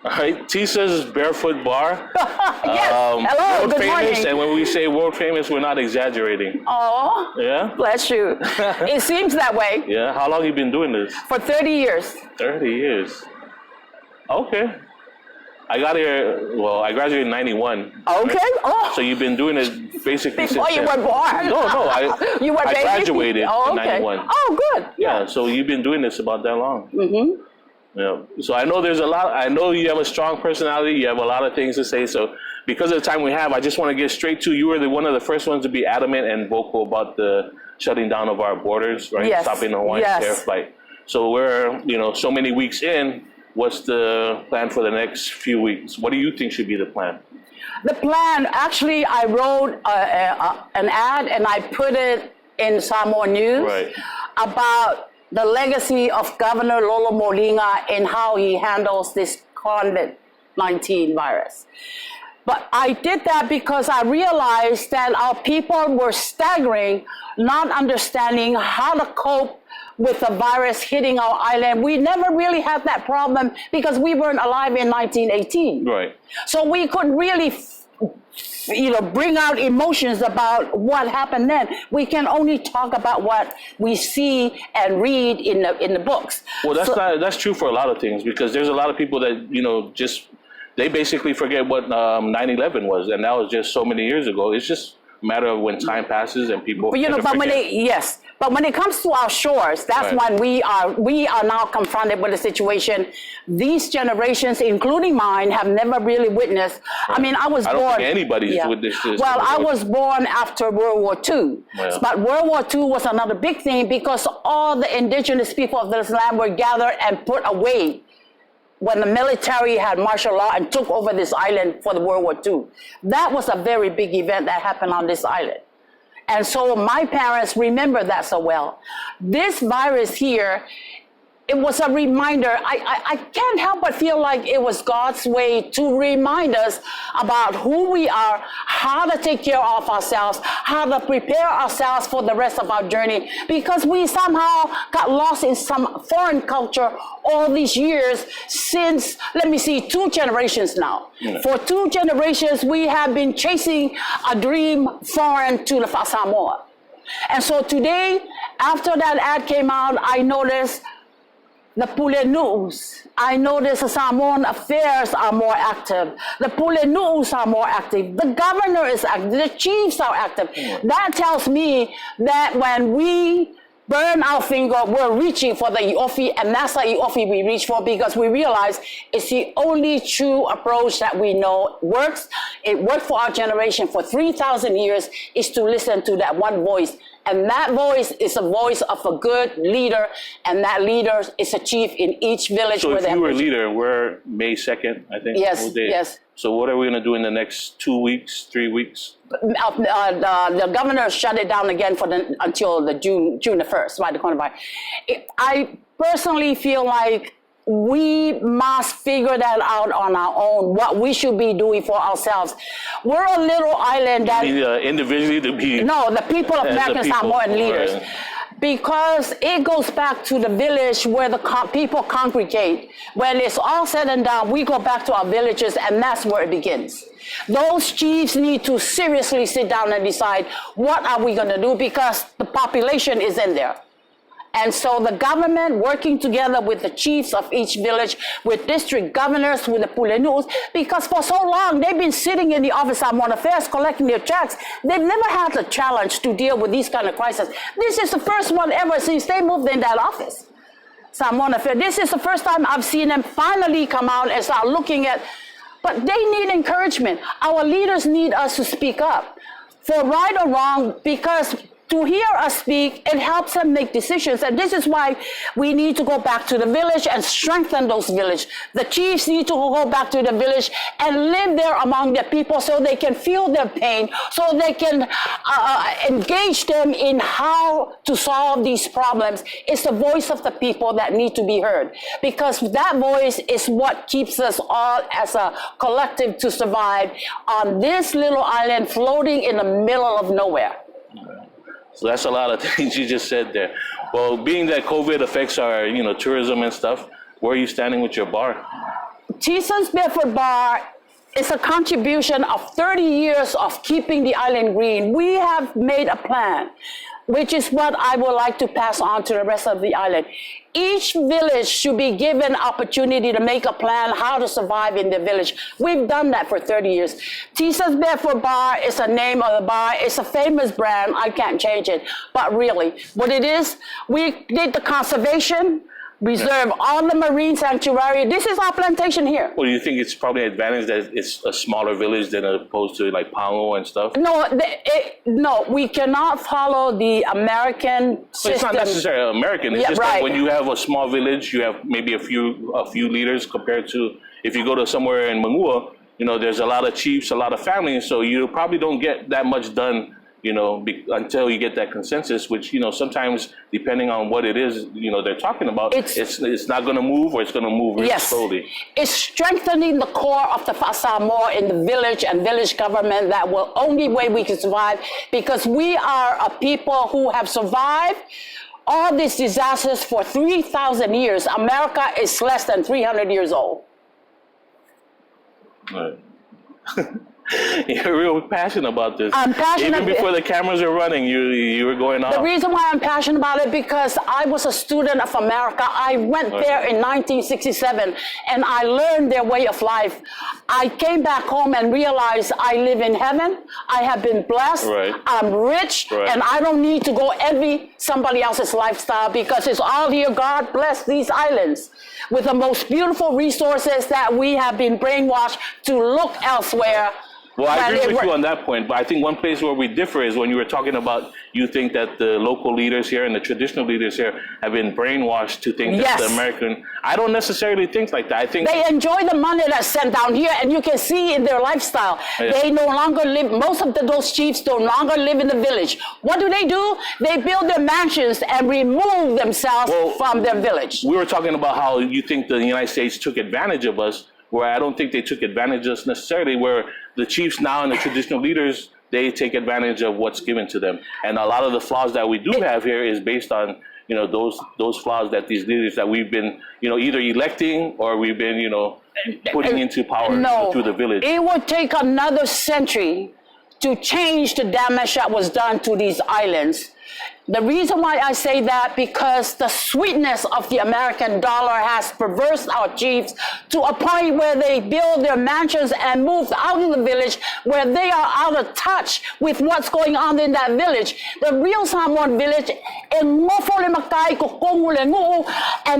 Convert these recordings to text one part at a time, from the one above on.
All right, Tisa's Barefoot Bar. Yes. Hello, world good famous, morning. and when we say world famous, we're not exaggerating. Oh, Yeah? bless you. It seems that way. Yeah? How long you been doing this? For 30 years. 30 years. Okay. I got here, well, I graduated in 91. Okay. Right? Oh, So you've been doing it basically before since you then. were born. No, You were I baby? graduated Oh, in okay. 91. Oh, good. Yeah, so you've been doing this about that long. Mm-hmm. Yeah. So I know there's a lot, I know you have a strong personality, you have a lot of things to say, so because of the time we have, I just want to get straight to, you were one of the first ones to be adamant and vocal about the shutting down of our borders, right? Yes. Stopping the Hawaiian Yes. air flight. So we're, so many weeks in, what's the plan for the next few weeks? What do you think should be the plan? The plan, actually, I wrote an ad and I put it in Samoa News about the legacy of Governor Lolo Molinga and how he handles this COVID-19 virus. But I did that because I realized that our people were staggering, not understanding how to cope with the virus hitting our island. We never really had that problem because we weren't alive in 1918. Right. So we couldn't really bring out emotions about what happened then. We can only talk about what we see and read in the books. Well, that's true for a lot of things, because there's a lot of people that, they basically forget what 9/11 was, and that was just so many years ago. It's just a matter of when time passes and people forget. But when it comes to our shores, that's when we are now confronted with a situation these generations, including mine, have never really witnessed. Right. I mean, I was born. I don't think anybody's witnessed this. Well, I was born after World War II. Yeah. But World War II was another big thing because all the indigenous people of this land were gathered and put away when the military had martial law and took over this island for the World War II. That was a very big event that happened on this island. And so my parents remember that so well. This virus here, it was a reminder. I can't help but feel like it was God's way to remind us about who we are, how to take care of ourselves, how to prepare ourselves for the rest of our journey, because we somehow got lost in some foreign culture all these years since, 2 generations now. Yeah. For 2 generations, we have been chasing a dream foreign to the Samoa. And so today, after that ad came out, I noticed the Pulenu'us. I noticed the Samoan affairs are more active. The Pulenu'us are more active. The governor is active. The chiefs are active. Mm. That tells me that when we burn our finger, we're reaching for the Iofi, and that's the Iofi we reach for, because we realize it's the only true approach that we know works. It worked for our generation for 3,000 years, is to listen to that one voice. And that voice is a voice of a good leader, and that leader is a chief in each village. So if you were a leader, we're May 2nd, I think. Yes, yes. So what are we going to do in the next 2 weeks, 3 weeks? The governor shut it down again until the June the 1st, right, the coronavirus. I personally feel like we must figure that out on our own, what we should be doing for ourselves. We're a little island that... individually to be... No, the people of American Samoan leaders. Right. Because it goes back to the village where the people congregate. When it's all said and done, we go back to our villages, and that's where it begins. Those chiefs need to seriously sit down and decide, what are we going to do? Because the population is in there. And so the government working together with the chiefs of each village, with district governors, with the Pulenu'us, because for so long they've been sitting in the Office of Samoan Affairs collecting their checks. They've never had the challenge to deal with these kind of crises. This is the first one ever since they moved in that office, Samoan Affairs. This is the first time I've seen them finally come out and start looking at, but they need encouragement. Our leaders need us to speak up, for right or wrong, because to hear us speak, it helps them make decisions. And this is why we need to go back to the village and strengthen those villages. The chiefs need to go back to the village and live there among the people so they can feel their pain, so they can engage them in how to solve these problems. It's the voice of the people that need to be heard, because that voice is what keeps us all as a collective to survive on this little island floating in the middle of nowhere. So that's a lot of things you just said there. Well, being that COVID affects our, tourism and stuff, where are you standing with your bar? Tisa's Bedford Bar is a contribution of 30 years of keeping the island green. We have made a plan, which is what I would like to pass on to the rest of the island. Each village should be given opportunity to make a plan how to survive in the village. We've done that for 30 years. Tisa's Bedford Bar is the name of the bar. It's a famous brand. I can't change it. But really, what it is, we did the conservation, reserve all the marine sanctuary. This is our plantation here. Well, you think it's probably an advantage that it's a smaller village than opposed to like Pango and stuff? No, we cannot follow the American system. It's not necessarily American. It's just right. Like when you have a small village, you have maybe a few leaders compared to if you go to somewhere in Mangua, there's a lot of chiefs, a lot of families, so you probably don't get that much done, until you get that consensus, which, sometimes depending on what it is, they're talking about, it's not going to move or it's going to move really slowly. It's strengthening the core of the Fa'amuli in the village and village government. That will only way we can survive, because we are a people who have survived all these disasters for 3,000 years. America is less than 300 years old. Right. You're real passionate about this. I'm passionate. Even before the cameras are running, you were going off. The reason why I'm passionate about it, because I was a student of America. I went there in 1967, and I learned their way of life. I came back home and realized I live in heaven. I have been blessed. Right. I'm rich, Right. and I don't need to go envy somebody else's lifestyle, because it's all here. God bless these islands with the most beautiful resources that we have been brainwashed to look elsewhere. Well, I agree with you on that point, but I think one place where we differ is when you were talking about you think that the local leaders here and the traditional leaders here have been brainwashed to think that the American. I don't necessarily think like that. I think they enjoy the money that's sent down here, and you can see in their lifestyle. Yeah. They no longer live. Most of those chiefs no longer live in the village. What do? They build their mansions and remove themselves from their village. We were talking about how you think the United States took advantage of us, where I don't think they took advantage of us necessarily, where the chiefs now and the traditional leaders, they take advantage of what's given to them. And a lot of the flaws that we do have here is based on, those flaws that these leaders that we've been, either electing or we've been, putting into power through the village. It would take another century to change the damage that was done to these islands. The reason why I say that, because the sweetness of the American dollar has perversed our chiefs to a point where they build their mansions and move out of the village, where they are out of touch with what's going on in that village. The real Samoan village, and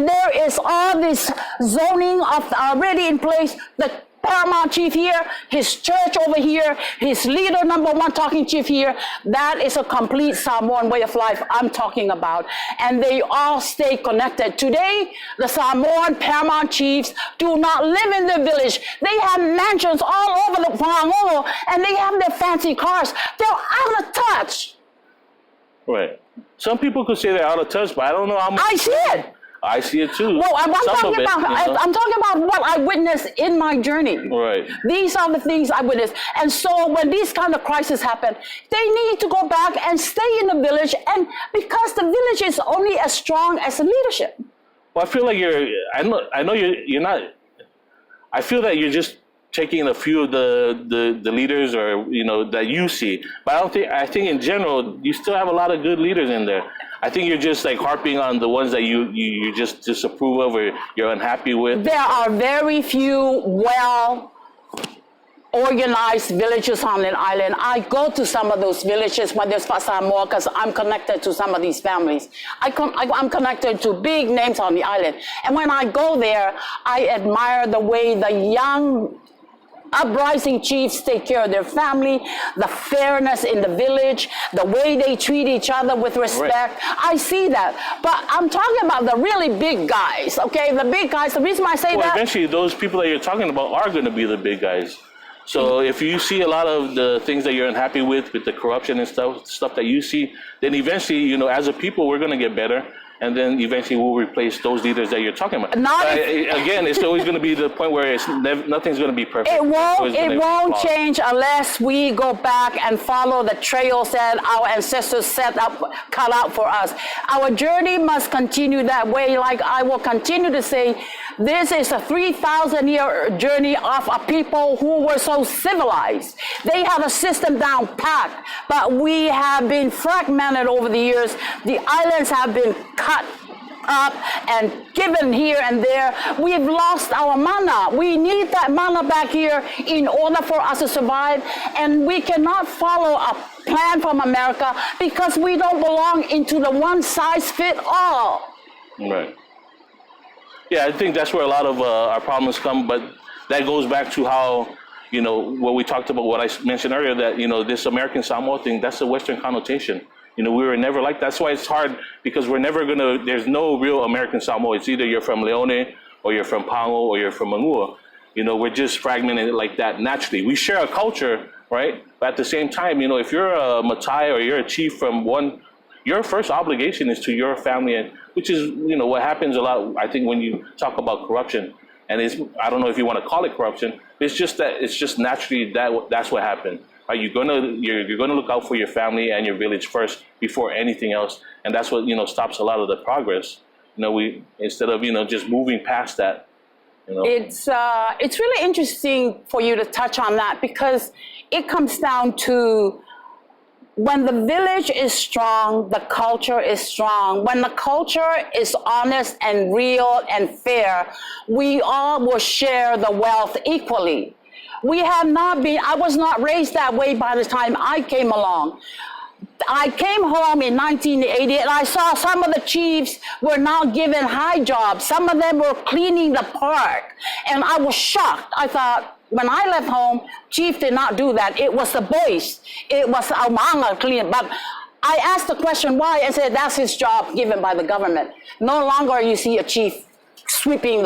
there is all this zoning already in place. The paramount chief here, his church over here, his leader number one talking chief here. That is a complete Samoan way of life I'm talking about. And they all stay connected. Today, the Samoan paramount chiefs do not live in the village. They have mansions all over the Pango, and they have their fancy cars. They're out of touch. Right. Some people could say they're out of touch, but I don't know how much. I see it. I see it too. Well, I'm talking about what I witnessed in my journey. Right. These are the things I witnessed. And so when these kind of crises happen, they need to go back and stay in the village, and because the village is only as strong as the leadership. Well, I feel like I know you're not. I feel that you're just taking a few of the leaders or that you see. But I think in general you still have a lot of good leaders in there. I think you're just like harping on the ones that you just disapprove of or you're unhappy with. There are very few well-organized villages on an island. I go to some of those villages when there's Fa'amuli, because I'm connected to some of these families. I'm connected to big names on the island. And when I go there, I admire the way the young uprising chiefs take care of their family, the fairness in the village, the way they treat each other with respect. Right. I see that. But I'm talking about the really big guys, okay? The big guys, the reason I say that. Eventually those people that you're talking about are going to be the big guys. So if you see a lot of the things that you're unhappy with the corruption and stuff that you see, then eventually, as a people, we're going to get better. and then eventually we'll replace those leaders that you're talking about. Again, it's always going to be the point where nothing's going to be perfect. It won't change unless we go back and follow the trails that our ancestors cut out for us. Our journey must continue that way. Like I will continue to say, this is a 3,000-year journey of a people who were so civilized. They had a system down pat, but we have been fragmented over the years. The islands have been cut up and given here and there. We've lost our mana. We need that mana back here in order for us to survive, and we cannot follow a plan from America because we don't belong into the one-size-fits-all. Right. Yeah, I think that's where a lot of our problems come, but that goes back to how, what we talked about, what I mentioned earlier, that, this American Samoa thing, that's a Western connotation. We were never like, that's why it's hard, because we're never there's no real American Samoa. It's either you're from Leone, or you're from Pango, or you're from Mangua. We're just fragmented like that naturally. We share a culture, right? But at the same time, if you're a Matai or you're a chief from one, your first obligation is to your family, and which is, what happens a lot, I think, when you talk about corruption. And I don't know if you want to call it corruption. It's just that it's just naturally that's what happened. Right? You're gonna look out for your family and your village first before anything else, and that's what stops a lot of the progress. We instead of just moving past that. It's really interesting for you to touch on that, because it comes down to, when the village is strong, the culture is strong. When the culture is honest and real and fair, we all will share the wealth equally. I was not raised that way by the time I came along. I came home in 1980 and I saw some of the chiefs were now given high jobs. Some of them were cleaning the park, and I was shocked. I thought, when I left home, chief did not do that. It was the boys. It was Aumanga cleaning. But I asked the question why, and said that's his job given by the government. No longer you see a chief sweeping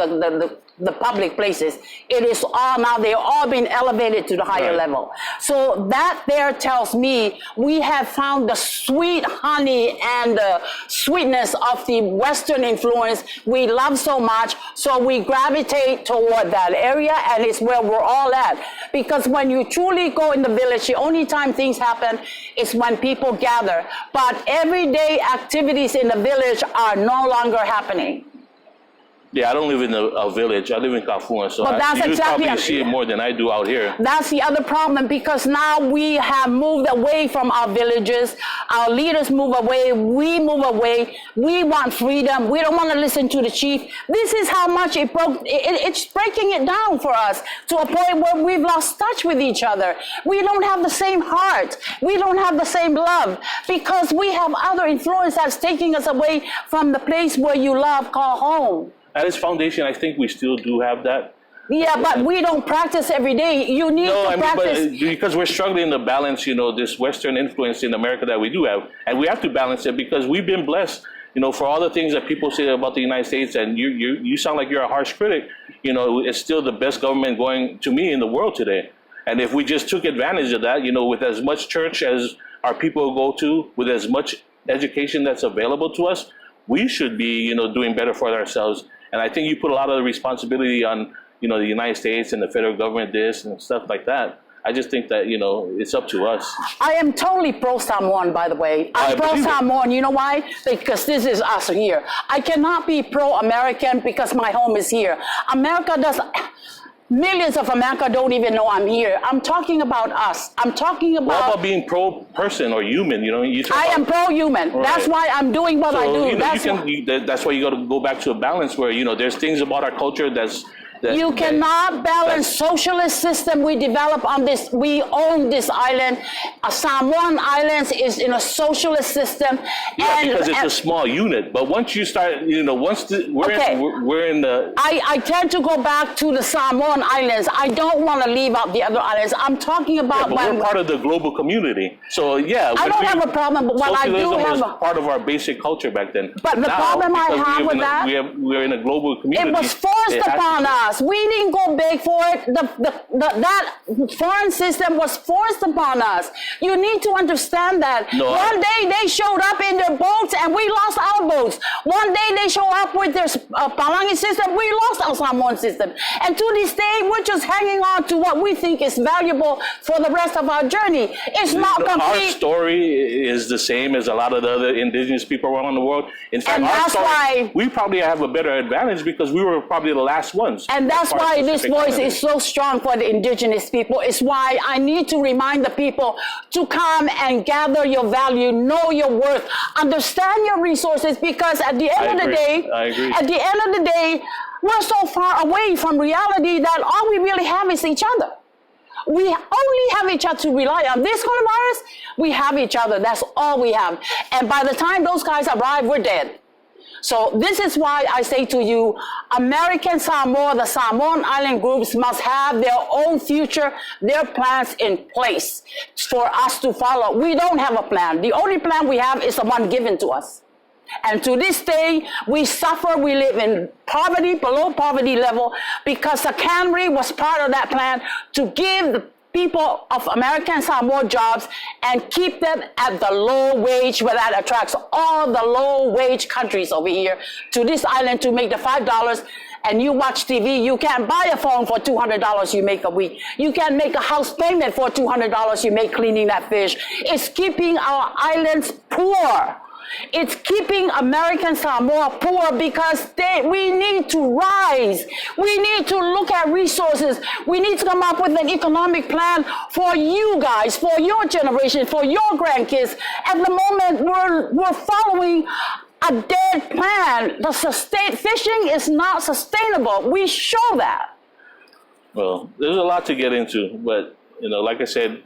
the public places. It is all now, they're all being elevated to the higher level. So that there tells me we have found the sweet honey and the sweetness of the Western influence we love so much, so we gravitate toward that area, and it's where we're all at. Because when you truly go in the village, the only time things happen is when people gather. But everyday activities in the village are no longer happening. Yeah, I don't live in a village. I live in Kafua, so you probably see it more than I do out here. That's the other problem, because now we have moved away from our villages. Our leaders move away. We move away. We want freedom. We don't want to listen to the chief. This is how much it broke. It's breaking it down for us to a point where we've lost touch with each other. We don't have the same heart. We don't have the same love, because we have other influence that's taking us away from the place where you love, called home. At its foundation, I think we still do have that. Yeah, but we don't practice every day. You need to practice. But because we're struggling to balance, this Western influence in America that we do have. And we have to balance it because we've been blessed, for all the things that people say about the United States. And you sound like you're a harsh critic. It's still the best government going, to me, in the world today. And if we just took advantage of that, with as much church as our people go to, with as much education that's available to us, we should be, doing better for ourselves. And I think you put a lot of the responsibility on, the United States and the federal government, this and stuff like that. I just think that, it's up to us. I am totally pro-Samoan, by the way. I'm pro-Samoan. You know why? Because this is us here. I cannot be pro-American because my home is here. Millions of America don't even know I'm here. I'm talking about us. I'm talking about... What about being pro-person or human? I am pro-human. Right. That's why I'm doing what I do. That's why you got to go back to a balance where, there's things about our culture you cannot balance socialist system we develop on this. We own this island. Samoan Islands is in a socialist system. Yeah, because it's a small unit. But once you start, we're in the... I tend to go back to the Samoan Islands. I don't want to leave out the other islands. I'm talking about... but we're part of the global community. So, yeah. I don't have a problem, but what I do have... was part of our basic culture back then. But the problem I have with that... We're in a global community. It was forced upon us. us. We didn't go beg for it. That foreign system was forced upon us. You need to understand that. No, One day they showed up in their boats and we lost our boats. One day they show up with their Palangi system, we lost our Samoan system. And to this day, we're just hanging on to what we think is valuable for the rest of our journey. It's not complete. Our story is the same as a lot of the other indigenous people around the world. In fact, And our that's story, why- we probably have a better advantage because we were probably the last ones. And that's as far as why this Pacific voice Islanders. is so strong for the indigenous people. It's why I need to remind the people to come and gather your value, know your worth, understand your resources, because at the end of the day, I agree. at the end of the day, we're so far away from reality that all we really have is each other. We only have each other to rely on. This coronavirus, we have each other. That's all we have. And by the time those guys arrive, we're dead. So this is why I say to you, American Samoa, the Samoan island groups must have their own future, their plans in place for us to follow. We don't have a plan. The only plan we have is the one given to us. And to this day, we suffer, we live in poverty, below poverty level, because the cannery was part of that plan to give the people of American Samoa jobs and keep them at the low wage, where that attracts all the low wage countries over here to this island to make the $5. And you watch TV, you can't buy a phone for $200 you make a week. You can't make a house payment for $200 you make cleaning that fish. It's keeping our islands poor. It's keeping American Samoa poor because we need to rise. We need to look at resources. We need to come up with an economic plan for you guys, for your generation, for your grandkids. At the moment, we're following a dead plan. Fishing is not sustainable. We show that. Well, there's a lot to get into, but like I said,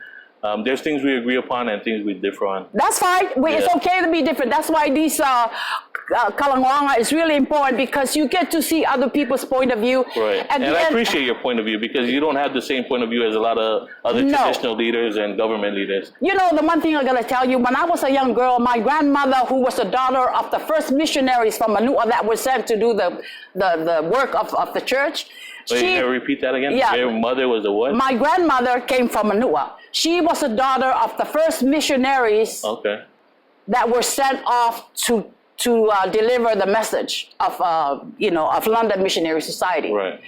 there's things we agree upon and things we differ on. That's fine. It's okay to be different. That's why these Kalangwanga is really important, because you get to see other people's point of view. Right. And I appreciate your point of view, because you don't have the same point of view as a lot of other traditional leaders and government leaders. You know, the one thing I'm going to tell you, when I was a young girl, my grandmother, who was the daughter of the first missionaries from Manua that were sent to do the work of the church. Wait, can you repeat that again? Yeah. Your mother was the what? My grandmother came from Manua. She was the daughter of the first missionaries that were sent off to deliver the message of London Missionary Society. Right.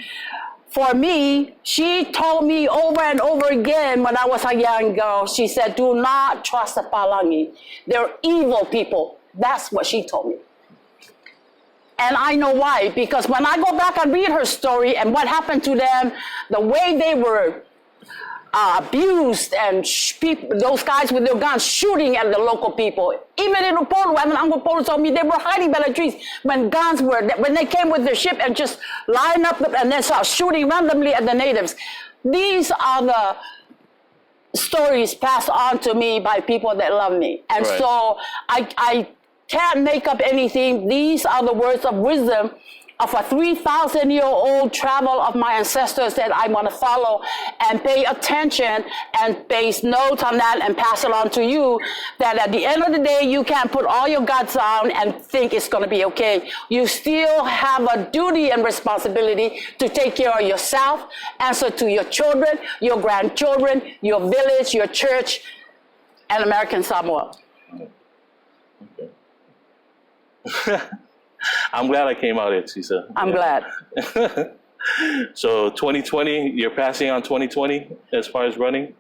For me, she told me over and over again when I was a young girl, she said, do not trust the Palangi. They're evil people. That's what she told me. And I know why, because when I go back and read her story and what happened to them, the way they were abused, and those guys with their guns shooting at the local people. Even in Upolu, I mean, Uncle Polo told me they were hiding by the trees when they came with their ship and just line up and then start shooting randomly at the natives. These are the stories passed on to me by people that love me. And so I can't make up anything. These are the words of wisdom of a 3,000-year-old travel of my ancestors that I want to follow and pay attention and base notes on that and pass it on to you, that at the end of the day, you can't put all your guts down and think it's going to be okay. You still have a duty and responsibility to take care of yourself, answer to your children, your grandchildren, your village, your church, and American Samoa. Okay. I'm glad I came out here, Tisa. I'm glad. So 2020, you're passing on 2020 as far as running?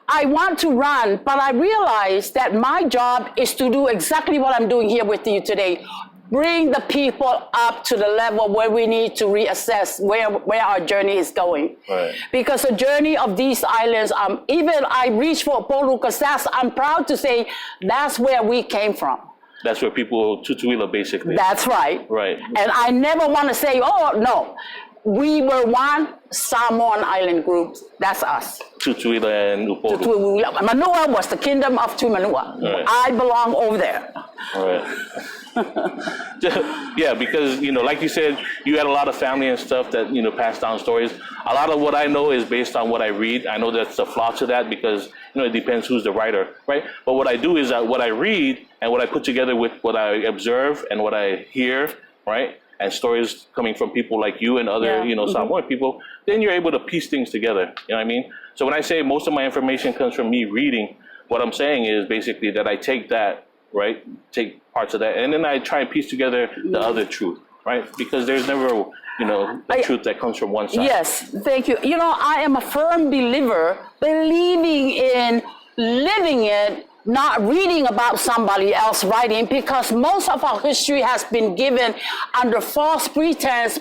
I want to run, but I realize that my job is to do exactly what I'm doing here with you today. Bring the people up to the level where we need to reassess where our journey is going. Right. Because the journey of these islands, even I reach for Polu Kasas, I'm proud to say that's where we came from. That's where people, Tutuila basically. That's right. Right. And I never want to say, oh, no. We were one Samoan island group. That's us. Tutuila and Upolu. Manua was the kingdom of Tumanua. Right. I belong over there. All right. Yeah, because, like you said, you had a lot of family and stuff that, passed down stories. A lot of what I know is based on what I read. I know that's a flaw to that because, it depends who's the writer, right? But what I do is that what I read and what I put together with what I observe and what I hear, right? and stories coming from people like you and other, Samoan people, then you're able to piece things together. You know what I mean? So when I say most of my information comes from me reading, what I'm saying is basically that I take that, right? Take parts of that, and then I try and piece together the other truth, right? Because there's never, the truth that comes from one side. Yes, thank you. I am a firm believer, believing in living it, not reading about somebody else writing, because most of our history has been given under false pretense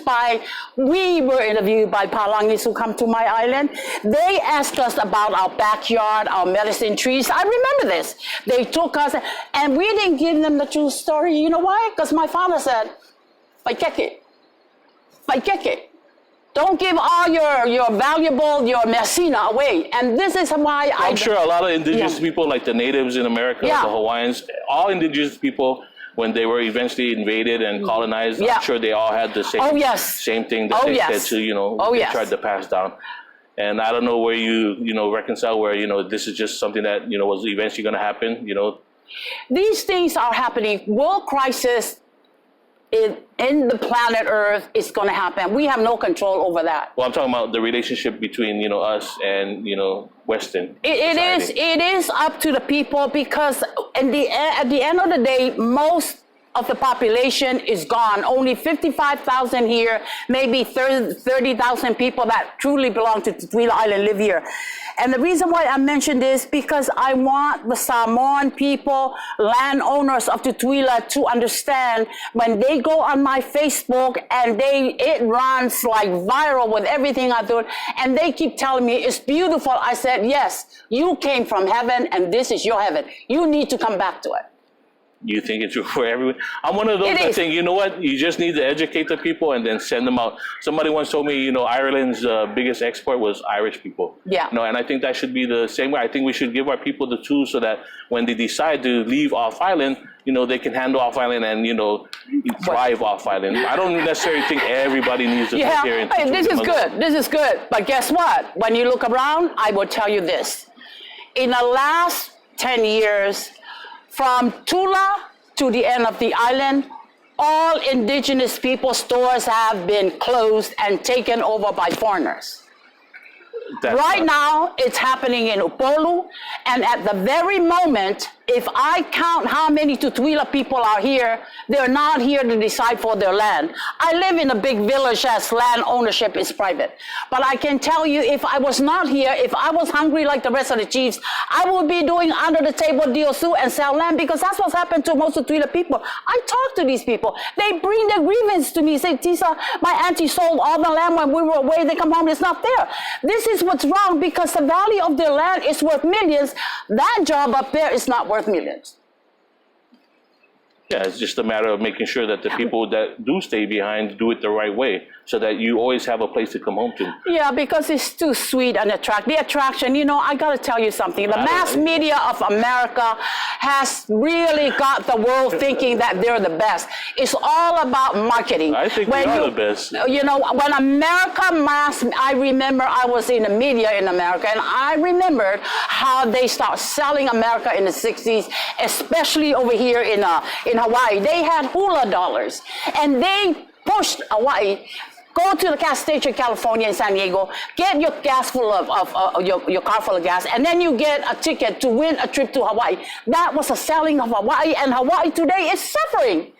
we were interviewed by Palangis who come to my island. They asked us about our backyard, our medicine trees. I remember this. They took us, and we didn't give them the true story. You know why? Because my father said, "Paikeke. Don't give all your valuable, your messina away." And this is why I'm sure a lot of indigenous people, like the natives in America, the Hawaiians, all indigenous people, when they were eventually invaded and colonized, I'm sure they all had the same same thing that they said to, they tried to pass down. And I don't know where you reconcile where, this is just something that, was eventually going to happen, These things are happening. World crisis in the planet Earth is going to happen. We have no control over that. Well, I'm talking about the relationship between, us and, Western society. It is up to the people, because at the end of the day, most of the population is gone. Only 55,000 here, maybe 30,000 people that truly belong to Tutuila Island live here. And the reason why I mention this, because I want the Samoan people, landowners of Tutuila, to understand when they go on my Facebook and it runs like viral with everything I do, and they keep telling me it's beautiful. I said, yes, you came from heaven and this is your heaven. You need to come back to it. You think it's for everyone? I'm one of those that think, you know what? You just need to educate the people and then send them out. Somebody once told me, Ireland's biggest export was Irish people. Yeah. And I think that should be the same way. I think we should give our people the tools so that when they decide to leave off island, they can handle off island and, thrive off island. I don't necessarily think everybody needs to live here. This is good. This is good. But guess what? When you look around, I will tell you this. In the last 10 years, from Tula to the end of the island, all indigenous people stores have been closed and taken over by foreigners. Right now, it's happening in Upolu, and at the very moment, if I count how many Tutuila people are here, they're not here to decide for their land. I live in a big village as land ownership is private. But I can tell you, if I was not here, if I was hungry like the rest of the chiefs, I would be doing under the table deals and sell land, because that's what's happened to most Tutuila people. I talk to these people. They bring their grievance to me, say, "Tisa, my auntie sold all the land when we were away. They come home, it's not there." This is what's wrong, because the value of their land is worth millions. That job up there is not worth millions. Yeah, it's just a matter of making sure that the people that do stay behind do it the right way, so that you always have a place to come home to. Yeah, because it's too sweet and the attraction. I got to tell you something. The mass media of America has really got the world thinking that they're the best. It's all about marketing. I think we are the best. When America I remember I was in the media in America, and I remembered how they start selling America in the 60s, especially over here in Hawaii. They had hula dollars, and they pushed Hawaii. Go to the gas station in California and San Diego, get your gas full of your car full of gas, and then you get a ticket to win a trip to Hawaii. That was a selling of Hawaii, and Hawaii today is suffering.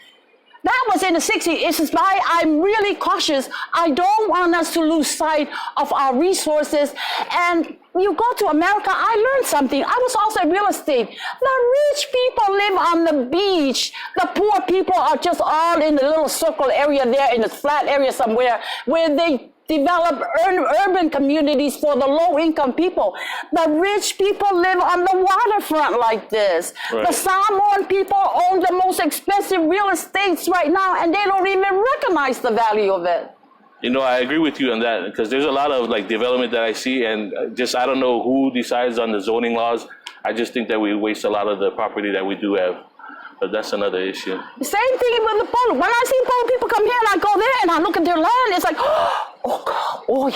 That was in the 60s. It's why I'm really cautious. I don't want us to lose sight of our resources. And you go to America, I learned something. I was also in real estate. The rich people live on the beach. The poor people are just all in the little circle area there in the flat area somewhere where they develop urban communities for the low-income people. The rich people live on the waterfront like this. Right. The Samoan people own the most expensive real estates right now, and they don't even recognize the value of it. I agree with you on that, because there's a lot of development that I see, and I don't know who decides on the zoning laws. I just think that we waste a lot of the property that we do have. But that's another issue. Same thing with the polo. When I see polo people come here and I go there and I look at their land, it's like, oh God, oh.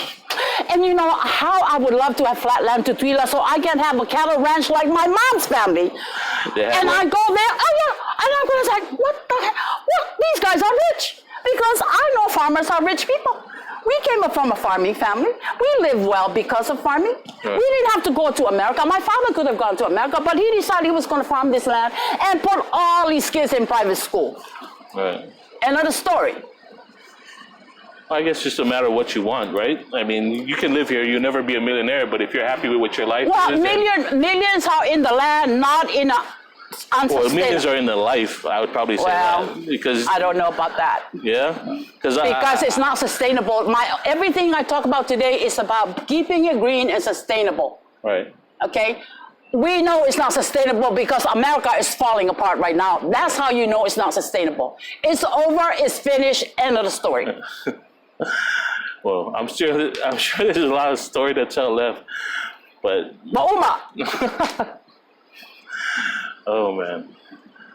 And how I would love to have flat land to Tutuila so I can have a cattle ranch like my mom's family. And I go there, and I'm like, what the heck? What? These guys are rich. Because farmers are rich people. We came up from a farming family. We live well because of farming. Right. We didn't have to go to America. My father could have gone to America, but he decided he was going to farm this land and put all these kids in private school. Right. Another story. I guess it's just a matter of what you want, right? I mean, you can live here, you'll never be a millionaire, but if you're happy with what your life Well, is... millions are in the land, not in a unsustainable... Well, millions are in the life, I would probably say that. Because, I don't know about that. Yeah? Because it's not sustainable. Everything I talk about today is about keeping it green and sustainable. Right. Okay? We know it's not sustainable because America is falling apart right now. That's how you know it's not sustainable. It's over, it's finished, end of the story. Well, I'm sure there's a lot of story to tell left, but... Mauma! Oh, man.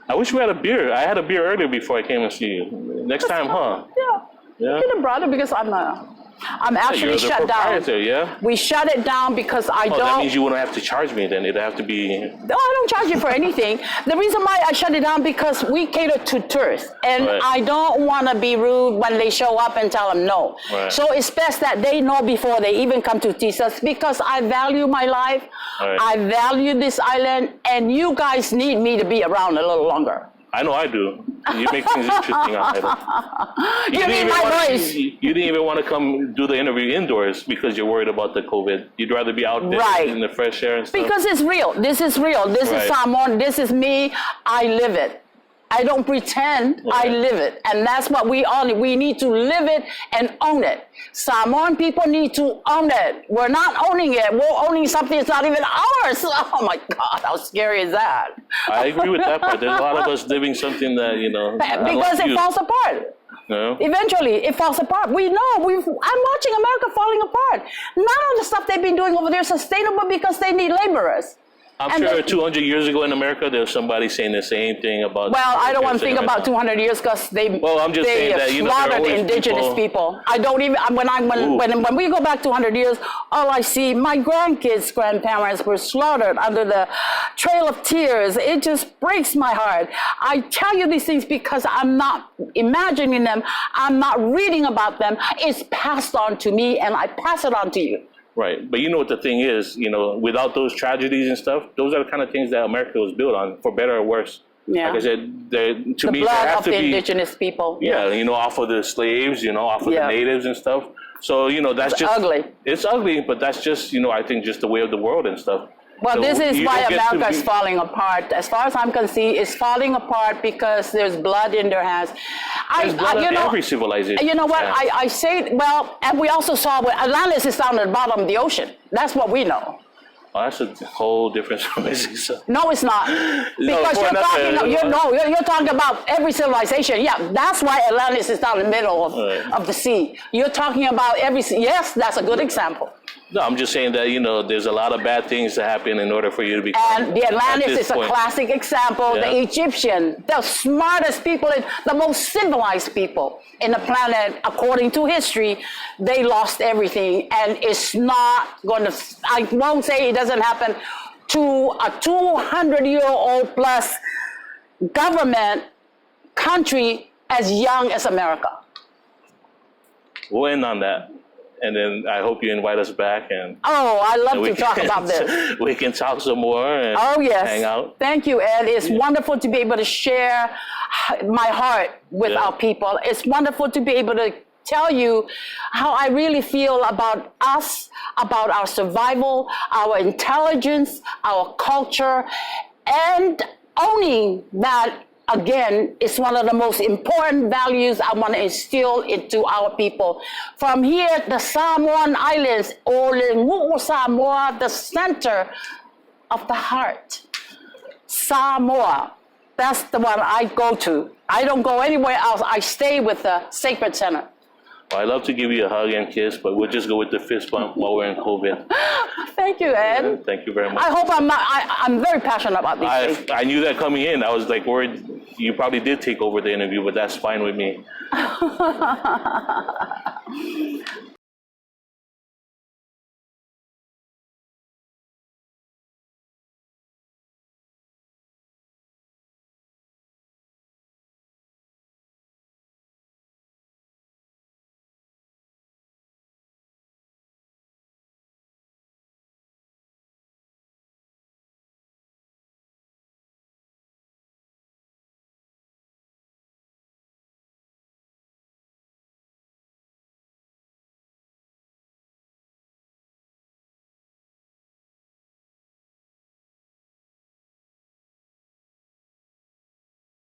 I wish we had a beer. I had a beer earlier before I came and see you. Next time, huh? Yeah. Yeah? You could have brought it because I'm actually You're the shut down. Yeah? We shut it down because I don't... that means you wouldn't have to charge me then. It'd have to be... No, I don't charge you for anything. The reason why I shut it down because we cater to tourists. And Right. I don't want to be rude when they show up and tell them no. Right. So it's best that they know before they even come to Tisa's because I value my life. Right. I value this island. And you guys need me to be around a little longer. I know I do. You make things interesting on it. You need my voice. You didn't even want to come do the interview indoors because you're worried about the COVID. You'd rather be out there Right. in the fresh air and stuff. Because it's real. This is real. This Right. is Samoan. This is me. I live it. I don't pretend. I Right. live it. And that's what we need to live it and own it. Samoan people need to own it. We're not owning it. We're owning something that's not even ours. Oh my God, how scary is that? I agree with that part. There's a lot of us living something that, Because it falls apart. No? Eventually, it falls apart. We know. I'm watching America falling apart. None of the stuff they've been doing over there is sustainable because they need laborers. I'm And sure they- 200 years ago in America, there was somebody saying the same thing about... Well, I don't want to think right about now. 200 years because Well, I'm just saying that, there are slaughtered always indigenous people. I don't even, when we go back 200 years, all I see, my grandkids' grandparents were slaughtered under the Trail of Tears. It just breaks my heart. I tell you these things because I'm not imagining them. I'm not reading about them. It's passed on to me and I pass it on to you. Right. But you know what the thing is, without those tragedies and stuff, those are the kind of things that America was built on, for better or worse. Yeah. Like I said, to The me, blood there has of to the be... indigenous people. Yeah, off of the slaves, off of Yeah. the natives and stuff. So, that's It's just... ugly. It's ugly, but that's just, I think just the way of the world and stuff. Well, So this is you why don't get to America is be- falling apart. As far as I'm concerned, it's falling apart because there's blood in their hands. There's blood in every civilization. You know what? Yeah. I say, well, and we also saw Atlantis is down at the bottom of the ocean. That's what we know. Well, that's a whole different conversation. No, it's not. Because you're talking about every civilization. Yeah, that's why Atlantis is down in the middle of the sea. You're talking about yes, that's a good example. No, I'm just saying that, there's a lot of bad things that happen in order for you to be... And the Atlantis is a classic example. Yeah. The Egyptian, the smartest people, the most civilized people in the planet, according to history, they lost everything. And it's not going to, I won't say it doesn't happen to a 200-year-old plus government country as young as America. We'll end on that. And then I hope you invite us back and... Oh, I love to talk about this. We can talk some more and hang out. Thank you, Ed. It's wonderful to be able to share my heart with our people. It's wonderful to be able to tell you how I really feel about us, about our survival, our intelligence, our culture, and owning that. Again, it's one of the most important values I want to instill into our people. From here, the Samoan Islands, or Ngu'u Samoa, the center of the heart. Samoa, that's the one I go to. I don't go anywhere else. I stay with the Sacred Center. Well, I'd love to give you a hug and kiss, but we'll just go with the fist bump while we're in COVID. Thank you, Ed. Thank you very much. I hope I'm very passionate about these things. I knew that coming in. I was like worried you probably did take over the interview, but that's fine with me.